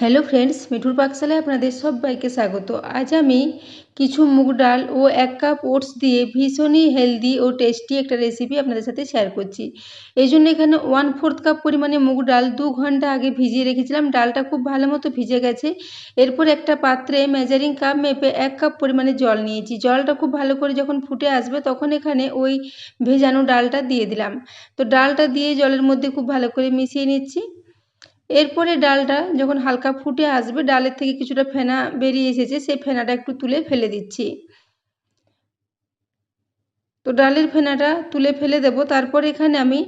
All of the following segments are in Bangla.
হ্যালো ফ্রেন্ডস, মিঠুর পাকশালায় আপনাদের সবাইকে স্বাগত। আজ আমি কিছু মুগ ডাল ও 1 কাপ ওটস দিয়ে ভীষণই হেলদি ও টেস্টি একটা রেসিপি আপনাদের সাথে শেয়ার করছি। এই জন্য এখানে 1/4 কাপ পরিমাণে মুগ ডাল 2 ঘন্টা আগে ভিজিয়ে রেখেছিলাম। ডালটা খুব ভালো মতো ভিজে গেছে। এরপর একটা পাত্রে মেজারিং কাপ মেপে 1 কাপ পরিমাণে জল নিয়েছি। জলটা খুব ভালো করে যখন ফুটে আসবে তখন এখানে ওই ভেজানো ডালটা দিয়ে দিলাম। তো ডালটা দিয়ে জলের মধ্যে খুব ভালো করে মিশিয়ে নিচ্ছি। এরপরে ডালটা যখন হালকা ফুটে আসবে, ডালের থেকে কিছুটা ফেনা বেরিয়ে এসেছে, সেই ফেনাটা একটু তুলে ফেলে দিচ্ছি। তো ডালের ফেনাটা তুলে ফেলে দেব। তারপর এখানে আমি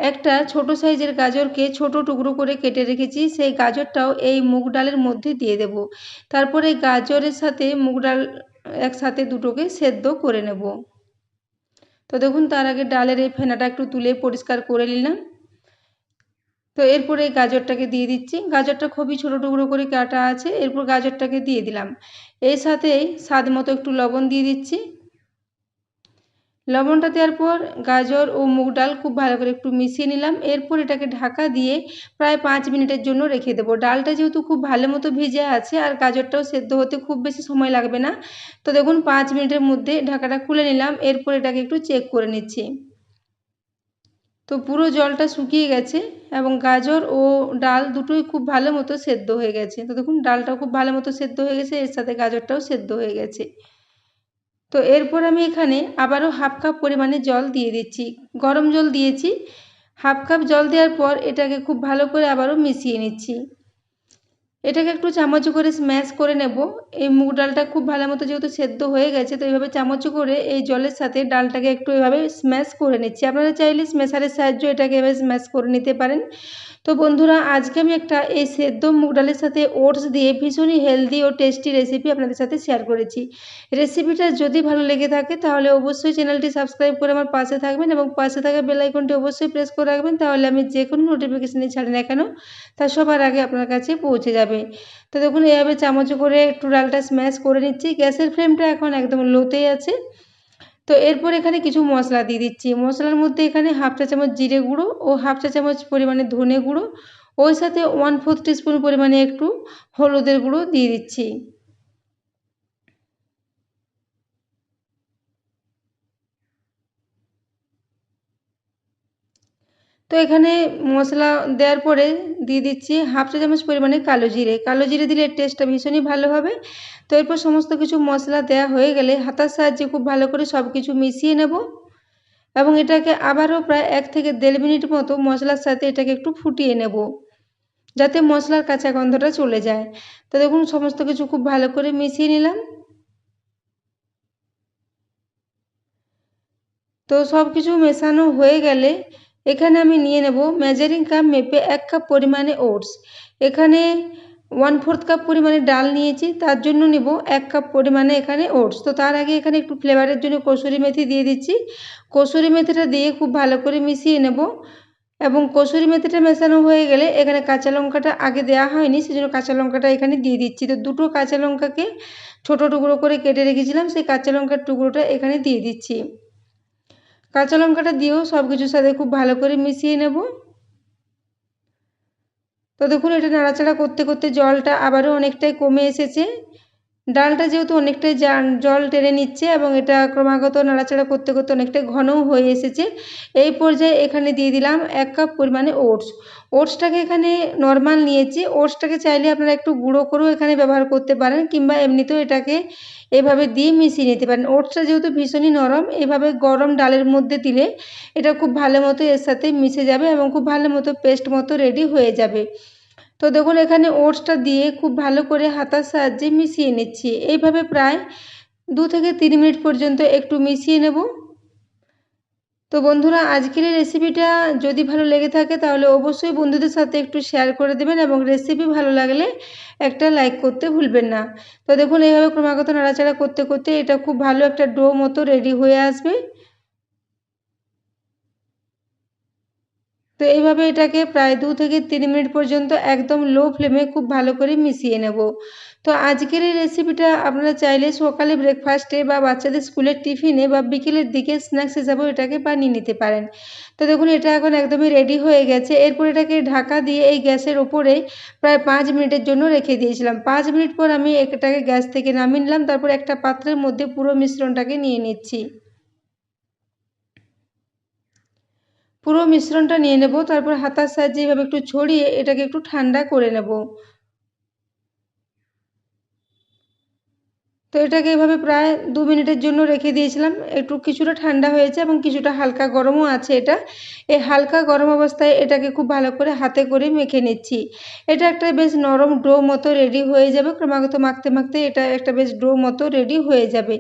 একটা ছোট সাইজের গাজরকে ছোট টুকরো করে কেটে রেখেছি, সেই গাজরটাও এই মুগ ডালের মধ্যে দিয়ে দেব। তারপরে গাজরের সাথে মুগ ডাল একসাথে দুটোকে সেদ্ধ করে নেব। তো দেখুন, তার আগে ডালের এই ফেনাটা একটু তুলে পরিষ্কার করে নিলাম। তো এরপরে গাজরটাকে দিয়ে দিচ্ছি। গাজরটা খুবই ছোটো টুকরো করে কাটা আছে। এরপর গাজরটাকে দিয়ে দিলাম। এর সাথেই স্বাদ মতো একটু লবণ দিয়ে দিচ্ছি। লবণটা দেওয়ার পর গাজর ও মুগ ডাল খুব ভালো করে একটু মিশিয়ে নিলাম। এরপর এটাকে ঢাকা দিয়ে প্রায় 5 মিনিটের জন্য রেখে দেবো। ডালটা যেহেতু খুব ভালো মতো ভিজে আছে আর গাজরটাও সেদ্ধ হতে খুব বেশি সময় লাগবে না। তো দেখুন, 5 মিনিটের মধ্যে ঢাকাটা খুলে নিলাম। এরপর এটাকে একটু চেক করে নিচ্ছি। তো পুরো জলটা শুকিয়ে গেছে এবং গাজর ও ডাল দুটোই খুব ভালো মতো সেদ্ধ হয়ে গেছে। তো দেখুন, ডালটাও খুব ভালো মতো সেদ্ধ হয়ে গেছে, এর সাথে গাজরটাও সেদ্ধ হয়ে গেছে। তো এরপর আমি এখানে আবারও 1/2 কাপ পরিমাণে জল দিয়ে দিচ্ছি। গরম জল দিয়েছি। 1/2 কাপ জল দেওয়ার পর এটাকে খুব ভালো করে আবারও মিশিয়ে নিচ্ছি। এটাকে একটু চামচ করে স্ম্যাশ করে নেব। এই মুগ ডালটা খুব ভালো মতো যেহেতু সেদ্ধ হয়ে গেছে, তো এইভাবে চামচ করে এই জলের সাথে ডালটাকে একটু এভাবে স্ম্যাশ করে নিচ্ছি। আপনারা চাইলে স্ম্যাশারের সাহায্যে এটাকে এভাবে স্ম্যাশ করে নিতে পারেন। তো বন্ধুরা, আজকে আমি একটা এই সেদ্ধ মুগ ডালের সাথে ওটস দিয়ে ভীষণই হেলদি ও টেস্টি রেসিপি আপনাদের সাথে শেয়ার করেছি। রেসিপিটা যদি ভালো লেগে থাকে তাহলে অবশ্যই চ্যানেলটি সাবস্ক্রাইব করে আমার পাশে থাকবেন এবং পাশে থাকা বেল আইকনটি অবশ্যই প্রেস করে রাখবেন। তাহলে আমি যে কোনো নোটিফিকেশানই ছাড়ি না কেন তা সবার আগে আপনার কাছে পৌঁছে যাবে। তো দেখুন, এইভাবে চামচ করে একটু ডালটা স্ম্যাশ করে নিচ্ছি। গ্যাসের ফ্লেমটা এখন একদম লোতেই আছে। তো এরপর এখানে কিছু মশলা দিয়ে দিচ্ছি। মশলার মধ্যে এখানে 1/2 চা চামচ জিরে গুঁড়ো ও 1/2 চা চামচ পরিমাণে ধনে গুঁড়ো, ওই সাথে 1/4 টিস্পুন পরিমাণে একটু হলুদের গুঁড়ো দিয়ে দিচ্ছি। তো এখানে মশলা দেওয়ার পরে দিয়ে দিচ্ছি 1/2 চা চামচ পরিমাণে কালো জিরে। কালো জিরে দিলে টেস্টটা ভীষণই ভালো হবে। তো এরপর সমস্ত কিছু মশলা দেওয়া হয়ে গেলে হাতার সাহায্যে খুব ভালো করে সব কিছু মিশিয়ে নেব এবং এটাকে আবারও প্রায় 1 থেকে 1.5 মিনিট মতো মশলার সাথে এটাকে একটু ফুটিয়ে নেব, যাতে মশলার কাঁচা গন্ধটা চলে যায়। তো দেখুন, সমস্ত কিছু খুব ভালো করে মিশিয়ে নিলাম। তো সব কিছু মেশানো হয়ে গেলে এখানে আমি নিয়ে নেব মেজারিং কাপ মেপে 1 কাপ পরিমাণে ওটস। এখানে 1/4 কাপ পরিমাণে ডাল নিয়েছি, তার জন্য নেব 1 কাপ পরিমাণে এখানে ওটস। তো তার আগে এখানে একটু ফ্লেভারের জন্য কসুরি মেথি দিয়ে দিচ্ছি। কসুরি মেথিটা দিয়ে খুব ভালো করে মিশিয়ে নেব এবং কসুরি মেথিটা মেশানো হয়ে গেলে এখানে কাঁচা লঙ্কাটা আগে দেওয়া হয়নি, সেজন্য কাঁচা লঙ্কাটা এখানে দিয়ে দিচ্ছি। তো দুটো কাঁচা লঙ্কাকে ছোটো টুকরো করে কেটে রেখেছিলাম, সেই কাঁচা লঙ্কার টুকরোটা এখানে দিয়ে দিচ্ছি। কাঁচা লঙ্কাটা দিয়েও সব কিছুর সাথে খুব ভালো করে মিশিয়ে নেব। তো দেখুন, এটা নাড়াচাড়া করতে করতে জলটা আবারও অনেকটাই কমে এসেছে। ডালটা যেহেতু অনেকটাই জল টেনে নিচ্ছে এবং এটা ক্রমাগত নাড়াচাড়া করতে করতে অনেকটাই ঘনও হয়ে এসেছে। এই পর্যায়ে এখানে দিয়ে দিলাম 1 কাপ পরিমাণে ওটস। ওটসটাকে এখানে নর্মাল নিয়েছি। ওটসটাকে চাইলে আপনারা একটু গুঁড়ো করেও এখানে ব্যবহার করতে পারেন কিংবা এমনিতেও এটাকে এভাবে দিয়ে মিশিয়ে নিতে পারেন। ওটসটা যেহেতু ভীষণই নরম, এভাবে গরম ডালের মধ্যে দিলে এটা খুব ভালো মতো এর সাথে মিশে যাবে এবং খুব ভালো মতো পেস্ট মতো রেডি হয়ে যাবে। তো দেখুন, এখানে ওটসটা দিয়ে খুব ভালো করে হাতার সাহায্যে মিশিয়ে নিচ্ছি। এইভাবে প্রায় 2 থেকে 3 মিনিট পর্যন্ত একটু মিশিয়ে নেব। তো বন্ধুরা, আজকের এই রেসিপিটা যদি ভালো লেগে থাকে তাহলে অবশ্যই বন্ধুদের সাথে একটু শেয়ার করে দেবেন এবং রেসিপি ভালো লাগলে একটা লাইক করতে ভুলবেন না। তো দেখুন, এইভাবে ক্রমাগত নাড়াচাড়া করতে করতে এটা খুব ভালো একটা ডো মতো রেডি হয়ে আসবে। তো এইভাবে এটাকে প্রায় 2 থেকে 3 মিনিট পর্যন্ত একদম লো ফ্লেমে খুব ভালো করে মিশিয়ে নেব। তো আজকের এই রেসিপিটা আপনারা চাইলে সকালে ব্রেকফাস্টে বা বাচ্চাদের স্কুলের টিফিনে বা বিকেলের দিকে স্ন্যাক্স হিসাবেও এটাকে বানিয়ে নিতে পারেন। তো দেখুন এটা এখন একদমই রেডি হয়ে গেছে। এরপর এটাকে ঢাকা দিয়ে এই গ্যাসের ওপরে প্রায় 5 মিনিটের জন্য রেখে দিয়েছিলাম। 5 মিনিট পর আমি এটাকে গ্যাস থেকে নামিয়ে নিলাম। তারপর একটা পাত্রের মধ্যে পুরো মিশ্রণটাকে নিয়ে নিচ্ছি। পুরো মিশ্রণটা নিয়ে নেব, তারপর হাতার সাহায্যে এভাবে একটু ছড়িয়ে এটাকে একটু ঠান্ডা করে নেব। তো এটাকে এভাবে প্রায় 2 মিনিটের জন্য রেখে দিয়েছিলাম। একটু কিছুটা ঠান্ডা হয়েছে এবং কিছুটা হালকা গরমও আছে এটা। এই হালকা গরম অবস্থায় এটাকে খুব ভালো করে হাতে করে মেখে নিচ্ছি। এটা একটা বেশ নরম ডো মতো রেডি হয়ে যাবে। ক্রমাগত মাখতে মাখতে এটা একটা বেশ ডো মতো রেডি হয়ে যাবে।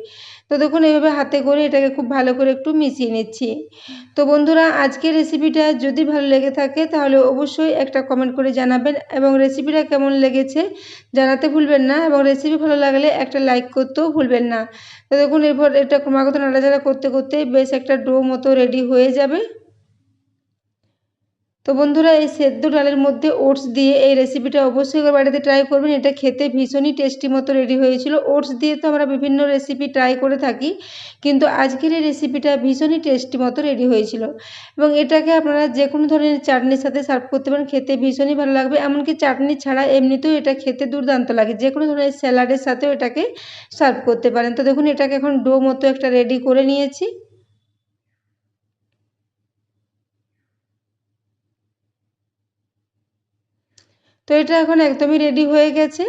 তো দেখুন এইভাবে হাতে করে এটাকে খুব ভালো করে একটু মিশিয়ে নিচ্ছি। তো বন্ধুরা আজকের রেসিপিটা যদি ভালো লেগে থাকে তাহলে অবশ্যই একটা কমেন্ট করে জানাবেন এবং রেসিপিটা কেমন লেগেছে জানাতে ভুলবেন না এবং রেসিপি ভালো লাগলে একটা লাইক করতেও ভুলবেন না। তো দেখুন এরপর এটা ক্রমাগত নাড়াচাড়া করতে করতে বেশ একটা ডো মতো রেডি হয়ে যাবে। তো বন্ধুরা এই সেদ্ধ ডালের মধ্যে ওটস দিয়ে এই রেসিপিটা অবশ্যই বাড়িতে ট্রাই করবেন। এটা খেতে ভীষণই টেস্টি মতো রেডি হয়েছিল। ওটস দিয়ে তো আমরা বিভিন্ন রেসিপি ট্রাই করে থাকি, কিন্তু আজকের এই রেসিপিটা ভীষণই টেস্টি মতো রেডি হয়েছিল এবং এটাকে আপনারা যে কোনো ধরনের চাটনির সাথে সার্ভ করতে পারেন, খেতে ভীষণই ভালো লাগবে। এমনকি চাটনি ছাড়া এমনিতেও এটা খেতে দুর্দান্ত লাগে। যে কোনো ধরনের স্যালাডের সাথেও এটাকে সার্ভ করতে পারেন। তো দেখুন এটাকে এখন ডো মতো একটা রেডি করে নিয়েছি। তো এটা এখন একদমই রেডি হয়ে গেছে।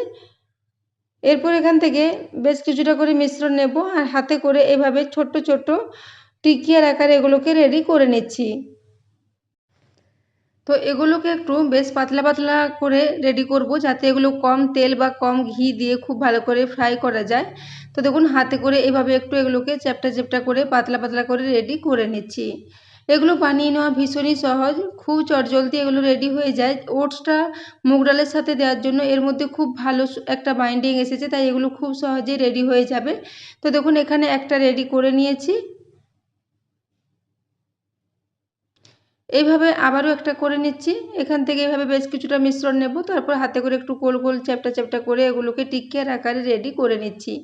এরপর এখান থেকে বেশ কিছুটা করে মিশ্রণ নেব আর হাতে করে এভাবে ছোট্ট ছোট্ট টিকিয়ার আকারে এগুলোকে রেডি করে নিচ্ছি। তো এগুলোকে একটু বেশ পাতলা পাতলা করে রেডি করব, যাতে এগুলো কম তেল বা কম ঘি দিয়ে খুব ভালো করে ফ্রাই করা যায়। তো দেখুন হাতে করে এভাবে একটু এগুলোকে চ্যাপ্টা চ্যাপ্টা করে পাতলা পাতলা করে রেডি করে নিচ্ছি। এগুলো বানিয়ে নেওয়া ভীষণই সহজ, খুব চটজলদি এগুলো রেডি হয়ে যায়। ওটসটা মুগ ডালের সাথে দেওয়ার জন্য এর মধ্যে খুব ভালো একটা বাইন্ডিং এসেছে, তাই এগুলো খুব সহজেই রেডি হয়ে যাবে। তো দেখুন এখানে একটা রেডি করে নিয়েছি। এইভাবে আবারও একটা করে নিচ্ছি। এখান থেকে এভাবে বেশ কিছুটা মিশ্রণ নেব, তারপর হাতে করে একটু গোল গোল চ্যাপ্টা চ্যাপ্টা করে এগুলোকে টিকিয়ার আকারে রেডি করে নিচ্ছি।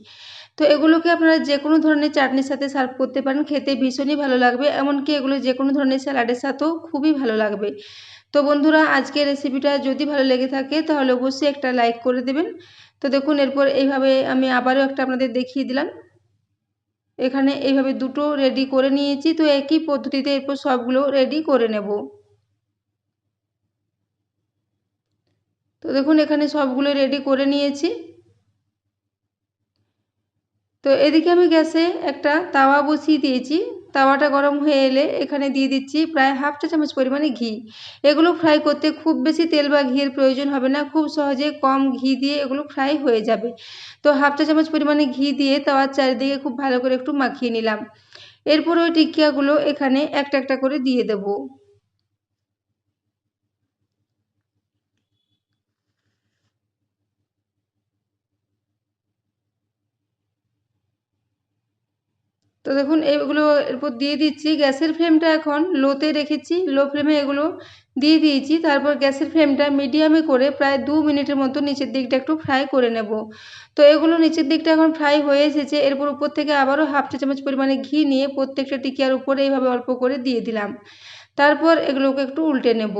তো এগুলোকে আপনারা যে কোনো ধরনের চাটনির সাথে সার্ভ করতে পারেন, খেতে ভীষণই ভালো লাগবে। এমনকি এগুলো যে কোনো ধরনের স্যালাডের সাথেও খুবই ভালো লাগবে। তো বন্ধুরা আজকের রেসিপিটা যদি ভালো লেগে থাকে তাহলে অবশ্যই একটা লাইক করে দেবেন। তো দেখুন এরপর এইভাবে আমি আবারও একটা আপনাদের দেখিয়ে দিলাম। এখানে এইভাবে দুটো রেডি করে নিয়েছি। তো একই পদ্ধতিতে এরপর সবগুলো রেডি করে নেব। তো দেখুন এখানে সবগুলো রেডি করে নিয়েছি। তো এদিকে আমি গ্যাসে একটা তাওয়া বসিয়ে দিয়েছি। তাওয়াটা গরম হয়ে এলে এখানে দিয়ে দিচ্ছি প্রায় হাফ চা চামচ পরিমাণে ঘি। এগুলো ফ্রাই করতে খুব বেশি তেল বা ঘিয়ের প্রয়োজন হবে না, খুব সহজে কম ঘি দিয়ে এগুলো ফ্রাই হয়ে যাবে। তো হাফ চা চামচ পরিমাণে ঘি দিয়ে তাওয়ার চারিদিকে খুব ভালো করে একটু মাখিয়ে নিলাম। এরপর ওই টিকিয়াগুলো এখানে একটা একটা করে দিয়ে দেবো। তো দেখুন এগুলো এরপর দিয়ে দিচ্ছি। গ্যাসের ফ্লেমটা এখন লোতে রেখেছি, লো ফ্লেমে এগুলো দিয়ে দিয়েছি। তারপর গ্যাসের ফ্লেমটা মিডিয়ামে করে প্রায় 2 মিনিটের মতো নিচের দিকটা একটু ফ্রাই করে নেব। তো এগুলো নিচের দিকটা এখন ফ্রাই হয়ে এসেছে। এরপর উপর থেকে আবারও হাফ চা চামচ পরিমাণে ঘি নিয়ে প্রত্যেকটা টিকিয়ার উপরে এইভাবে অল্প করে দিয়ে দিলাম। তারপর এগুলোকে একটু উল্টে নেব।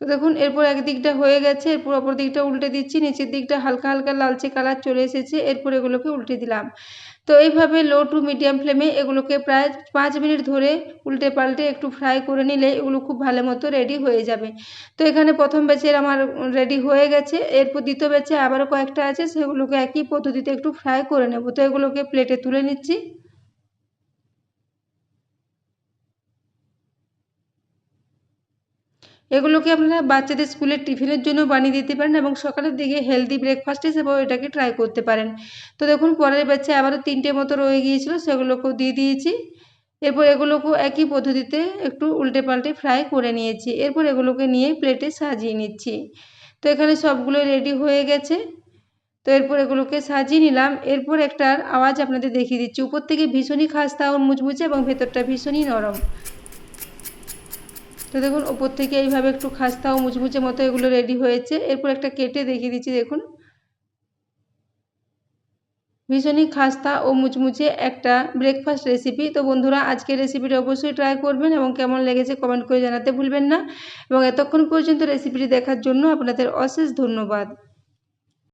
তো দেখুন এরপর একদিকটা হয়ে গেছে, এরপর অপর দিকটা উল্টে দিচ্ছি। নিচের দিকটা হালকা হালকা লালচে কালার চলে এসেছে। এরপর এগুলোকে উল্টে দিলাম। তো এইভাবে লো টু মিডিয়াম ফ্লেমে এগুলোকে প্রায় 5 মিনিট ধরে উল্টে পাল্টে একটু ফ্রাই করে নিলে এগুলো খুব ভালো মতো রেডি হয়ে যাবে। তো এখানে প্রথম ব্যাচের আমার রেডি হয়ে গেছে। এরপর দ্বিতীয় ব্যাচে আবারও কয়েকটা আছে, সেগুলোকে একই পদ্ধতিতে একটু ফ্রাই করে নেব। তো এগুলোকে প্লেটে তুলে নিচ্ছি। এগুলোকে আপনারা বাচ্চাদের স্কুলের টিফিনের জন্য বানিয়ে দিতে পারেন এবং সকালের দিকে হেলদি ব্রেকফাস্ট হিসেবেও এটাকে ট্রাই করতে পারেন। তো দেখুন পরের ব্যাচে আবারও 3টে মতো রয়ে গিয়েছিল, সেগুলোকেও দিয়ে দিয়েছি। এরপর এগুলোকেও একই পদ্ধতিতে একটু উল্টে পাল্টে ফ্রাই করে নিয়েছি। এরপর এগুলোকে নিয়ে প্লেটে সাজিয়ে নিচ্ছি। তো এখানে সবগুলো রেডি হয়ে গেছে। তো এরপর এগুলোকে সাজিয়ে নিলাম। এরপর একটার আওয়াজ আপনাদের দেখিয়ে দিচ্ছি। উপর থেকে ভীষণই খাস্তা ও মুচমুচে এবং ভেতরটা ভীষণই নরম। তো দেখুন উপর থেকে এইভাবে একটু খাস্তা ও মুচমুচে মতো এগুলো রেডি হয়েছে। এরপর একটা কেটে দেখিয়ে দিচ্ছি দেখুন। ভীষণই খাস্তা ও মুচমুচে একটা ব্রেকফাস্ট রেসিপি। তো বন্ধুরা আজকের রেসিপিটা অবশ্যই ট্রাই করবেন এবং কেমন লেগেছে কমেন্ট করে জানাতে ভুলবেন না। এবং এতক্ষণ পর্যন্ত রেসিপিটি দেখার জন্য আপনাদের অশেষ ধন্যবাদ।